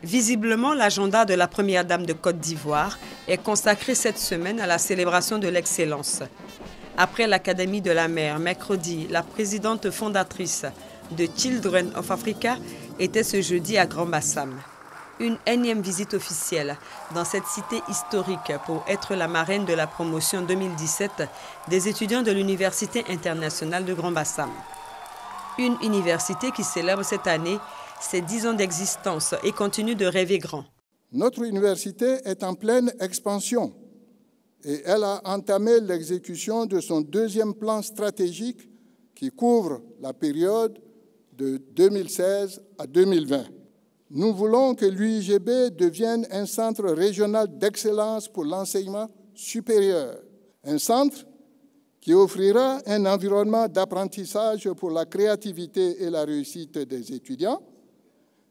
Visiblement, l'agenda de la première dame de Côte d'Ivoire est consacré cette semaine à la célébration de l'excellence. Après l'Académie de la mer, mercredi, la présidente fondatrice de Children of Africa était ce jeudi à Grand-Bassam. Une énième visite officielle dans cette cité historique pour être la marraine de la promotion 2017 des étudiants de l'Université internationale de Grand-Bassam. Une université qui célèbre cette année ses 10 ans d'existence et continue de rêver grand. Notre université est en pleine expansion et elle a entamé l'exécution de son deuxième plan stratégique qui couvre la période de 2016 à 2020. Nous voulons que l'UIGB devienne un centre régional d'excellence pour l'enseignement supérieur, un centre qui offrira un environnement d'apprentissage pour la créativité et la réussite des étudiants,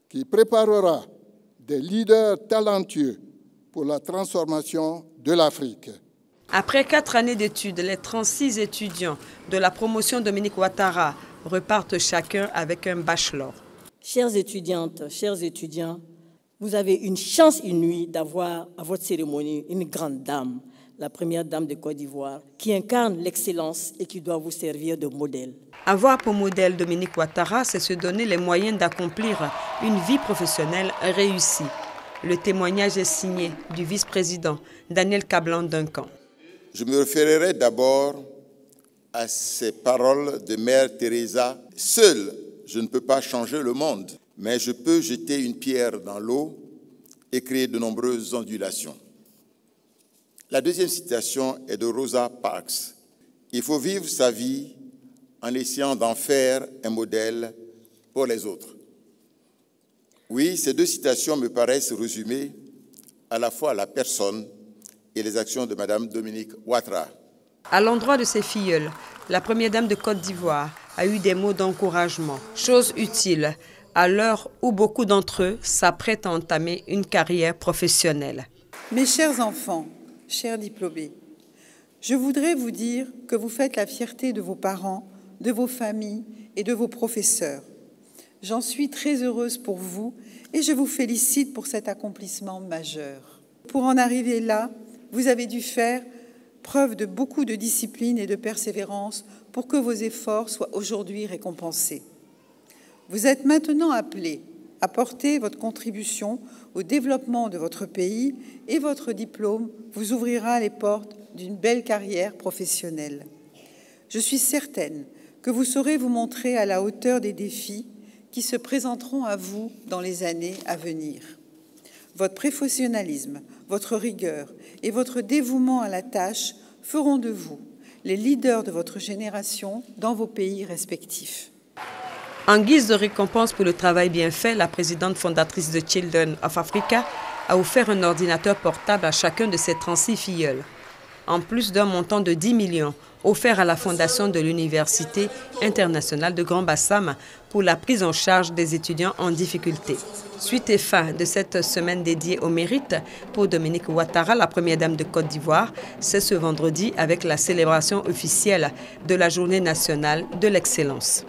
qui préparera des leaders talentueux pour la transformation de l'Afrique. Après 4 années d'études, les 36 étudiants de la promotion Dominique Ouattara repartent chacun avec un bachelor. Chères étudiantes, chers étudiants, vous avez une chance inouïe d'avoir à votre cérémonie une grande dame, la première dame de Côte d'Ivoire, qui incarne l'excellence et qui doit vous servir de modèle. Avoir pour modèle Dominique Ouattara, c'est se donner les moyens d'accomplir une vie professionnelle réussie. Le témoignage est signé du vice-président Daniel Kablan-Duncan. Je me référerai d'abord à ces paroles de Mère Teresa. Seul, je ne peux pas changer le monde, mais je peux jeter une pierre dans l'eau et créer de nombreuses ondulations. La deuxième citation est de Rosa Parks. Il faut vivre sa vie en essayant d'en faire un modèle pour les autres. Oui, ces deux citations me paraissent résumer à la fois la personne et les actions de Mme Dominique Ouattara. À l'endroit de ses filleuls, la première dame de Côte d'Ivoire a eu des mots d'encouragement, chose utile à l'heure où beaucoup d'entre eux s'apprêtent à entamer une carrière professionnelle. Mes chers enfants, chers diplômés, je voudrais vous dire que vous faites la fierté de vos parents, de vos familles et de vos professeurs. J'en suis très heureuse pour vous et je vous félicite pour cet accomplissement majeur. Pour en arriver là, vous avez dû faire preuve de beaucoup de discipline et de persévérance pour que vos efforts soient aujourd'hui récompensés. Vous êtes maintenant appelés à porter votre contribution au développement de votre pays et votre diplôme vous ouvrira les portes d'une belle carrière professionnelle. Je suis certaine que vous saurez vous montrer à la hauteur des défis qui se présenteront à vous dans les années à venir. Votre professionnalisme, votre rigueur et votre dévouement à la tâche feront de vous les leaders de votre génération dans vos pays respectifs. En guise de récompense pour le travail bien fait, la présidente fondatrice de Children of Africa a offert un ordinateur portable à chacun de ses 36 filleuls, en plus d'un montant de 10 millions offert à la fondation de l'Université internationale de Grand-Bassam pour la prise en charge des étudiants en difficulté. Suite et fin de cette semaine dédiée au mérite pour Dominique Ouattara, la première dame de Côte d'Ivoire, c'est ce vendredi avec la célébration officielle de la Journée nationale de l'excellence.